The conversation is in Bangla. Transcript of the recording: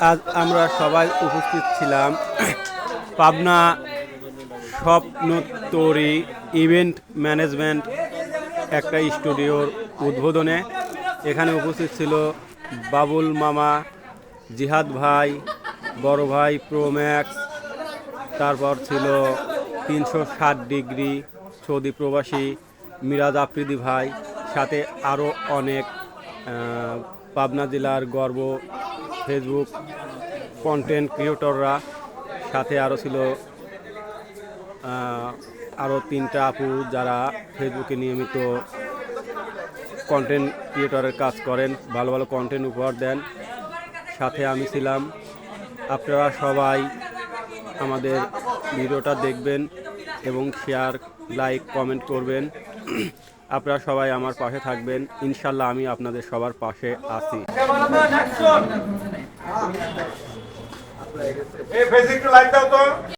আজ আমরা সবাই উপস্থিত ছিলাম পাবনা স্বপ্ন তৈরি ইভেন্ট ম্যানেজমেন্ট একটা স্টুডিওর উদ্বোধনে। এখানে উপস্থিত ছিল বাবুল মামা, জিহাদ ভাই, বড় ভাই প্রোম্যাক্স, তারপর ছিল 360 ডিগ্রি সৌদি প্রবাসী মিরাজ আফ্রিদি ভাই, সাথে আরও অনেক পাবনা জেলার গর্ব ফেসবুক কন্টেন্ট ক্রিয়েটররা, সাথে আরও ছিল আরও 3টা আপু যারা ফেসবুকে নিয়মিত কন্টেন্ট ক্রিয়েটরের কাজ করেন, ভালো ভালো কন্টেন্ট উপহার দেন। সাথে আমি ছিলাম। আপনারা সবাই আমাদের ভিডিওটা দেখবেন এবং শেয়ার, লাইক, কমেন্ট করবেন। আপনারা সবাই আমার পাশে থাকবেন, ইনশাল্লাহ আমি আপনাদের সবার পাশে আছি।